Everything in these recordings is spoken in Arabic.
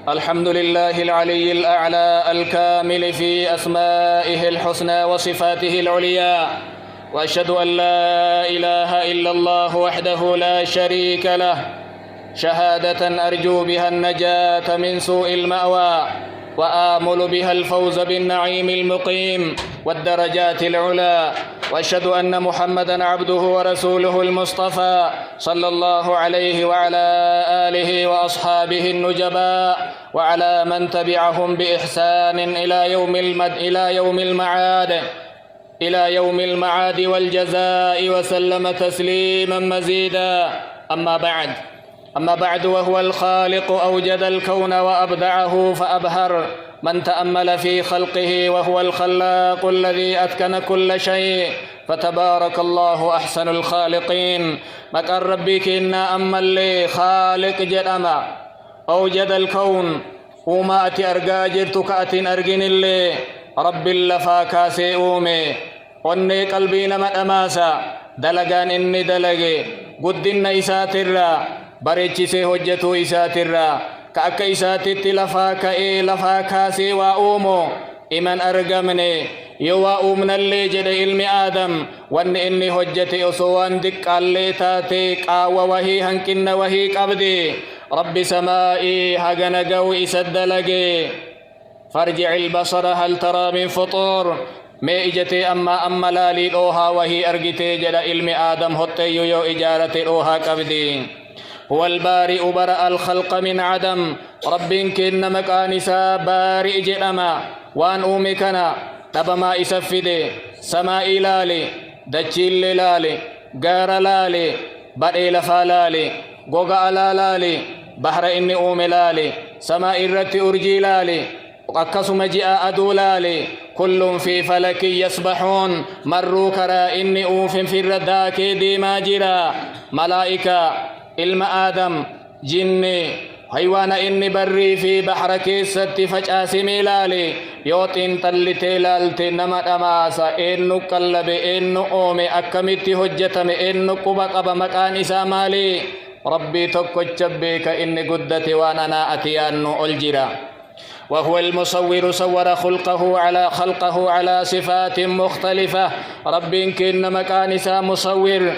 الحمد لله العلي الأعلى الكامل في أسمائه الحسنى وصفاته العليا، وأشهد أن لا إله إلا الله وحده لا شريك له، شهادة أرجو بها النجاة من سوء المأوى، وآمل بها الفوز بالنعيم المقيم والدرجات العلى. وأشهد أن محمدًا عبده ورسوله المصطفى صلى الله عليه وعلى آله وأصحابه النجباء، وعلى من تبعهم بإحسان إلى يوم المعاد والجزاء، وسلم تسليمًا مزيدًا. أما بعد، وهو الخالق أوجد الكون وأبدعه فأبهر، من تأمل في خلقه، وهو الخلاق الذي أتقن كل شيء، فتبارك الله أحسن الخالقين. مكان ربك إنا أمل خالق جدما أوجد الكون وما أتي أرقا جرتك أتي أرقن اللي رب اللفا كاسي أومي وني قلبي نمت أماسا دلقان إني دلقي قدن إساترا بريتشسي هجتو إساترا كأك إساتي لفا كاسي وأومو إمن أرقمني يوا أومن اللي جد علم آدم وان إني هجتي أصوان دك اللي تاتي قاوة وهي هنكن وهي قبدي رب سمائي هغن قوي سدلقي فارجع البصر هل ترى من فطور مي إجتي أما لالي أوها وهي أرقتي جد علم آدم هتي يو إجارتي أوها قبدي. هو البارئ برأ الخلق من عدم رب كن مكانسا بارئ جدما وان أومكنا تبما إسفدي سماء لالي دجيل لالي غار لالي بدئ لفا لالي غوغا لالي بحر إني أومي لالي سماء الرت أرجي لالي أكسم جاء أدو لالي كل في فلك يسبحون مروا كرا إني أوف في الرداك ديما جرا ملائكة علم آدم جني حيوان إني بري في بحر كيست فجأسي ميلالي يوتين تلتي لالتي نمت أماسا إنو قلب إنو أومي أكمتي هجتم إنو قبق بمكان سامالي ربي تكو بك إني قدتي واننا أتيانو الجرا. وهو المصور صور خلقه على صفات مختلفة رب كن مكان سا مصور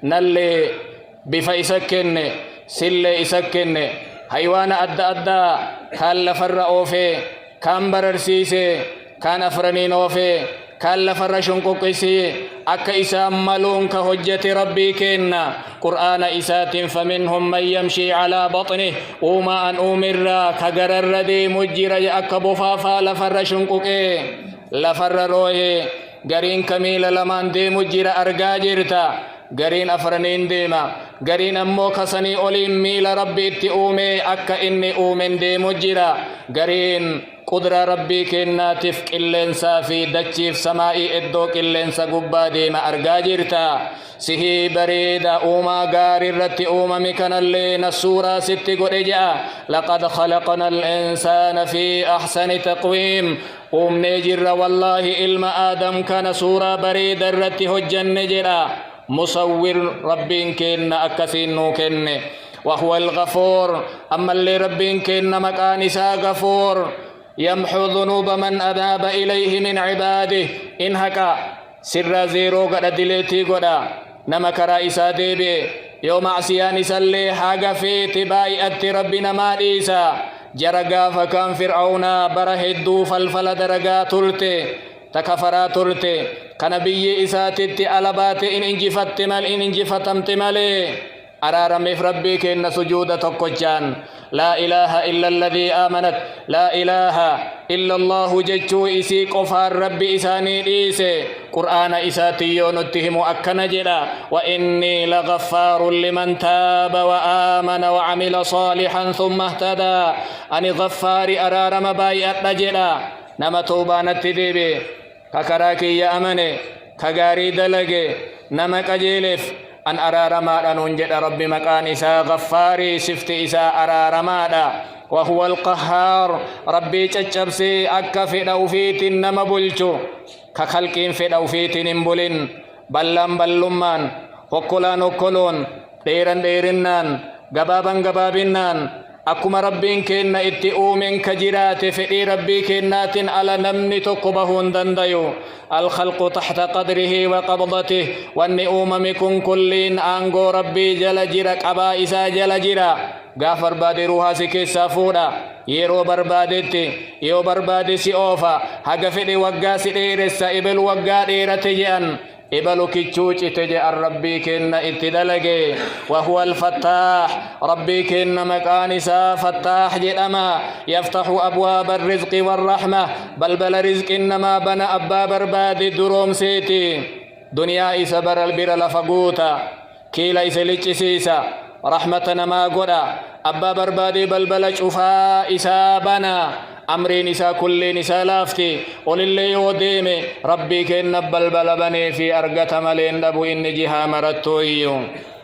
نلي بفيسكن سلي إسكن حيوان أدى كان لفر أوفي كان بررسيسي كان أفرنين أوفي كان لفر شنققسي أكا إسام ملون كهجة ربي كنا قرآن إسات فمنهم من يمشي على بطنه وما أن أمر كغرر دي مجير أكا بفافا لفر شنققي لفر روحي غرين كميل لمن دي مجير أرقا جرتا غرين أفرنين ديما غرين أمو كسني أولين ميل ربي اتئومي أكا إني أومن دي مجيرا غرين قدرة ربي كنا تفك اللنسا في دكتيف سمائي ادوك اللنسا قبا ديما أرقا جرتا سهي بريدا أوما غاري رتي أوما مكان اللي نسورة ستي قرجا لقد خلقنا الإنسان في أحسن تقويم أوم نجر والله إلما آدم كان سورة بريدا رتي هجن نجرا مصور ربين كن أكسين كن. وهو الغفور أما اللي ربين كن مكانسا غفور يمحو ذنوب من أذاب إليه من عباده إن هكا سر زيرو قد دليتي قدا نمك رئيسا ديبي يوم عسيان سلي حاق في تباي أتي ربنا ما إيسا جرقا فكان فرعون برهدو فالفل درقا تلتي تكفرا تلتي كنبي إساتي ألبات إن انجفتمت ملي أرارم في ربك إن سجود تقجان لا إله إلا الذي آمنت لا إله إلا الله ججو إسي قفار ربي إساني إيسي قرآن إساتي نتهم أكنا جدا وإني لغفار لمن تاب وآمن وعمل صالحا ثم اهتدى أني غفار أرارم بايئت جدا نما توبانت ديبي ككراكي يا أمني كغاري دلقي نما كجيلف أن أرارما أنجد ربي مكان إسا غفاري سفت إسا أرارما وهو القهار ربي تجبسي أكا في دوفيت نما بلچو كخلقين في دوفيت نمبلين بلان بلمان وكلان وكلون ديرن ديرنان غبابن غبابنان أكما ربين كينا اتئومن كجرات فئي ربي كينات على نمني تقبهون دنديو الخلق تحت قدره وقبضته والنئوم مكن كلين أنغو ربي جل جرك أبا إسا جل جرا غافر بادي روحا سكي سافودا يرو بربادتي يو بربادي سيوفا حق فئي وقا سئيرس إبل وقا ديرتجئن إبلو كيتشوش تجي الربي كن اتدلقي وهو الفتاح ربي كن مكانسا فتاح جدما يفتح أبواب الرزق والرحمة بل رزق إنما بنى أبا برباد دروم سيتي دنيا إسبر البر لفقوتا كيلا إسلتشسيسا رحمة نما قدا أبا برباد بل شفا إسابنا أمرين إسا كلين إسا لافتي قل اللي يوديمي ربي كن نبال بلبني في أرقة ملين دبو إن جها مرتوي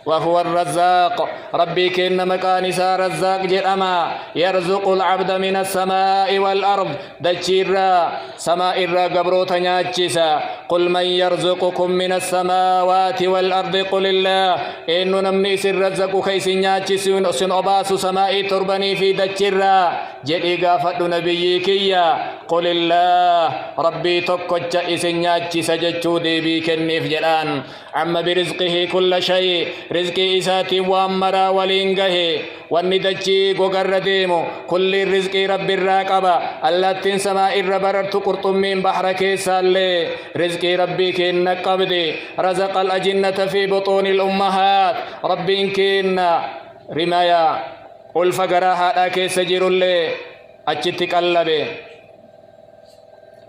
وهو الرزاق ربي كن مكان إسا رزاق جرأما يرزق العبد من السماء والأرض دجيرا سماء الرا قبرو تنياتشسا قل من يرزقكم من السماوات والأرض قل الله إنو نمني سر رزق كيس نياتشسون سن أباس سماء تربني في دجيرا جدي قافت نبي كيا قل الله ربي تقج إسنياتشس ججو ديبي كنف جلان عم برزقه كل شيء رزقي إساتي وامرا ولينغه والندجي غغر ديمو كل رزقي رب الراقبة اللاتين سماء الربرت قرطم من بحر كيسال رزقي ربي كن قبدي رزق الأجنة في بطون الأمهات ربي كن رمايا الفقراء كيس جير اللي أجتك اللبي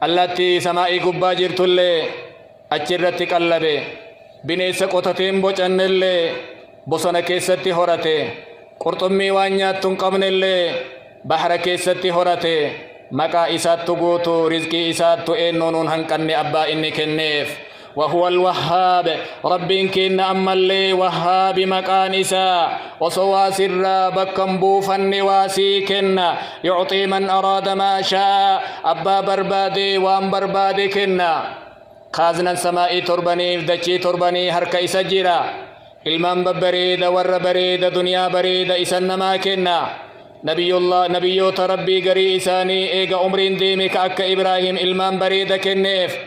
اللاتي سماء قبا جرت اللي أجرتك اللبي بنيس قطتين بوچن اللي بوسنا كيستي هورته قرطمي وانياتون قبن اللي بحر كيستي هورته مكا إسات تقوتو رزقي إسات إنونون هنكني أبا إني كنيف وهو الوهاب ربين كن أما اللي وهاب مكان إسا وصوا سر بكم بوفن واسي كن يعطي من أراد ما شاء أبا بربادي وان بربادي كنا خازنا السماء تربني دچي تربني هر كيس جرا علمان ببريد ور بريد دنيا بريد إسنما كنا نبيو تربي قري إساني إيغا عمرين ديمك أكا إبراهيم علمان بريد كنف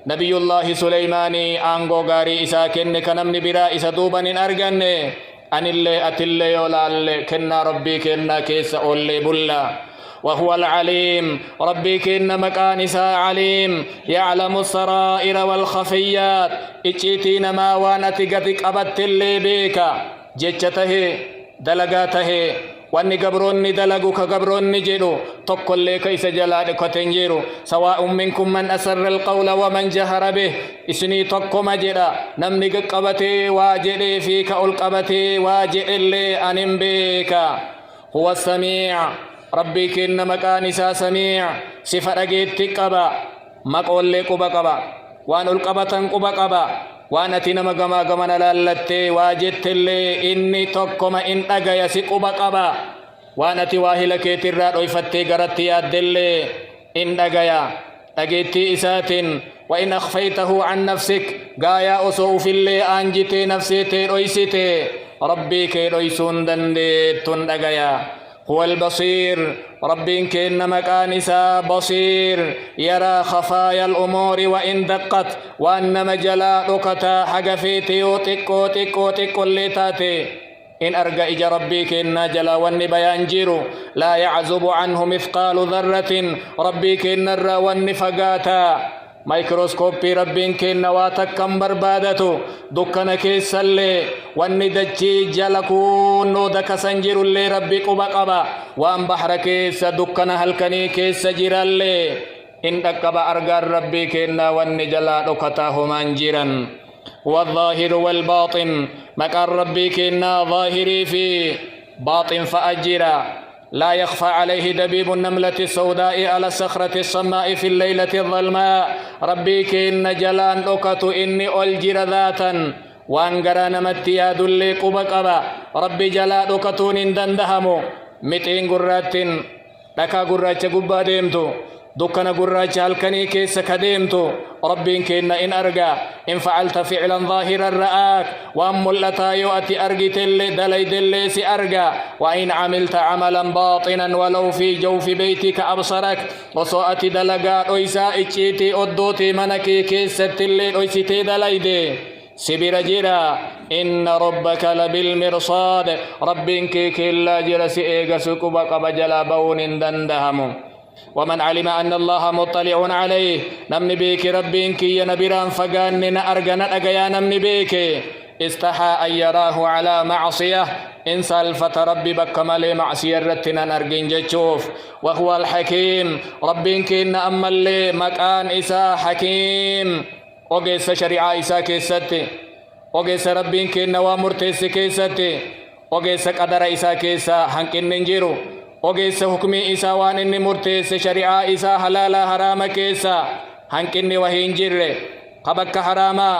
نبي الله سليماني آنغو غاري إسا كن كنمني برا إسا دوبان أرغن أن اللي أتلي يولال كنا ربي كنا كيس أولي بلا وهو العليم ربي كن مكان إسا عليم يعلم السرائر والخفيات إجيتين ما وانتقتك أبت اللي بيك جيشته دلقاته واني قبروني دلقو كقبروني جيرو تقل لي كيس جلال كتنجيرو سواء منكم من أسر القول ومن جهر به اسني تقو مجرى نمني قبتي واجري فيك ألقبتي واجري اللي أنم بيك هو السميع ربي كن مكان إسا سميع سفر أجيت قبا مقول لي قبا قبا وان ألقبتن قبا قبا وانا تنما غما غما لالتي واجت اللي اني تقما ان اغيا سقبا قبا وانا تواهلك ترى دويفتي غرتي ادل ان اغيا اجيتي اساتن وان اخفيته عن نفسك غايا اسو في اللي انجتي نفسي ترويسيتي ربي كي رويسون دندي تن اغيا هو البصير ربي كن مكانسا بصير يرى خفايا الأمور وإن دقت وأن مجلا لكتا حقفيتي وتكو تكو تكو اللي تاتي إن أرجع إجا ربي كن جلا واني بيانجيرو لا يعزب عنه مثقال ذرة ربي كن الرا واني فقاتا مايكروسكوبي ربين كن واتكم بربادتو دكنا كيس اللي واني دجي جلكون نودك سنجر اللي ربي قبا قبا وان بحر كيس دكنا هلكني كيس جير اللي إن دكبا أرقار ربي كن واني جلا دكتاه منجرا والظاهر والباطن مكان ربي كن ظاهري في باطن فأجرا لا يخفى عليه دبيب النملة السوداء على الصخرة الصماء في الليلة الظلماء ربي كن جلان أكت إني ألجر ذاتا وانقرا نمت ياد اللي قبقبا ربي جلان أكتون دندهمو متين قرات لكا قرات قبا ديمتو دكنا قراج هالكني كيس كديمتو ربين كينا إن أرجع إن فعلت فعلا ظاهرا رآك وأم اللتا يؤتي أرجت اللي دليد اللي سي أرجع وإن عملت عملا باطنا ولو في جوف بيتك أبصرك وصوأت دلقات أيسا إتشيتي أدوتي منكي كيست اللي أيسيتي دليدي سبير جرا إن ربك لبالمرصاد ربك كلا جرس إيغا سكبك بجلا بون دندهم ومن علم أن الله مطلع عليه نمني بيك ربك يا نبيران فقاننا أرقنا أقيا نمني بيك استحى أن يراه على معصية إن سالفة ربي بكمل معصية رتنا أرقين جتشوف وهو الحكيم ربك إن أما اللي مكان إسا حكيم وقيس شريعة إسا كيستي وقيس ربك إن وامرتيس كيستي وقيس قدر إسا كيسا هنك ننجيرو وقيس حكمي إسا وان إني مرتيس شريعة إسا حلالا حرام كيسا هنك إني وهين جير قبك حراما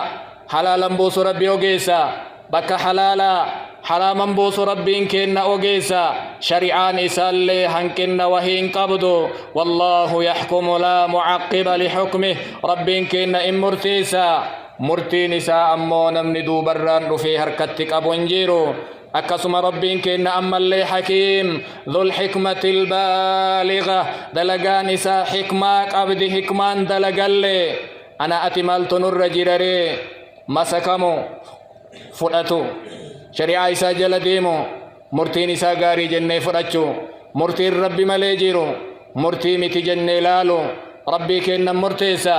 حلالا بوس ربي وقيسا بك حلالا حراما بوس ربي إنكنا وقيسا شريعان إسا اللي هنكنا وهين قبضو والله يحكم لا معقب لحكمه ربي إنكنا إن مرتيسا مرتين إسا أمونا من دوبران رفي هركتك أبو انجيرو أكسم ربين كإن أما اللي حكيم ذو الحكمة البالغة دلقان إسا حكماك أبدي حكمان دلقالي أنا أتمالت نر جرري مسكمو فرأتو شريعة إسا جلديمو مرتين إسا غاري جنة فرأتشو مرتين ربي مليجيرو مرتين متي جنة لالو ربي كإن مرتيسا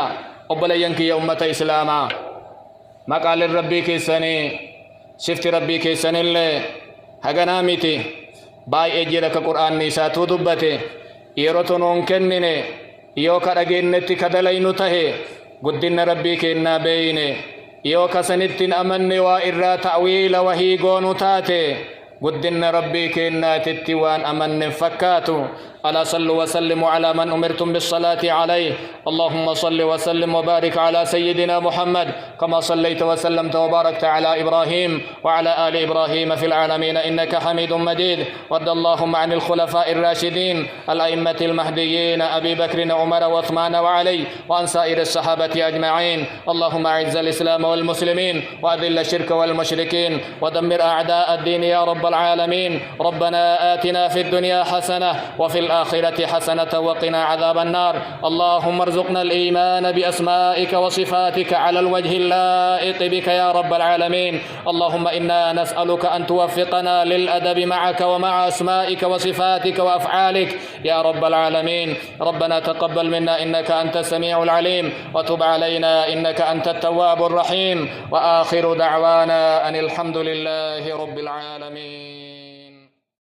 أبلا ينكي يا أمة إسلاما ما قال الربي كيساني شفت ربي كيسان اللي هغنا ميتي باي اجيرك قرآن نيساتو دبته يروتنون كنني يوكا رجينتي كدلين تهي قدن ربي كينا بيني يوكا سنتين أمني وإرى تأويل وهي قون تاتي قدن ربي كينا تتوان أمن فكاتو ألا صلوا وسلموا على من أمرتم بالصلاة عليه اللهم صل وسلم وبارك على سيدنا محمد كما صليت وسلمت وباركت على إبراهيم وعلى آل إبراهيم في العالمين إنك حميد مجيد وارض اللهم عن الخلفاء الراشدين الأئمة المهديين أبي بكر وعمر وعثمان وعلي وعن سائر الصحابة أجمعين اللهم أعز الإسلام والمسلمين وأذل الشرك والمشركين ودمر أعداء الدين يا رب العالمين ربنا آتنا في الدنيا حسنة وفي الآخرة حسنة وقنا عذاب النار اللهم ارزقنا الإيمان بأسمائك وصفاتك على الوجه اللائق بك يا رب العالمين اللهم إنا نسألك أن توفقنا للأدب معك ومع أسمائك وصفاتك وأفعالك يا رب العالمين ربنا تقبل منا إنك أنت السميع العليم وتب علينا إنك أنت التواب الرحيم وآخر دعوانا أن الحمد لله رب العالمين.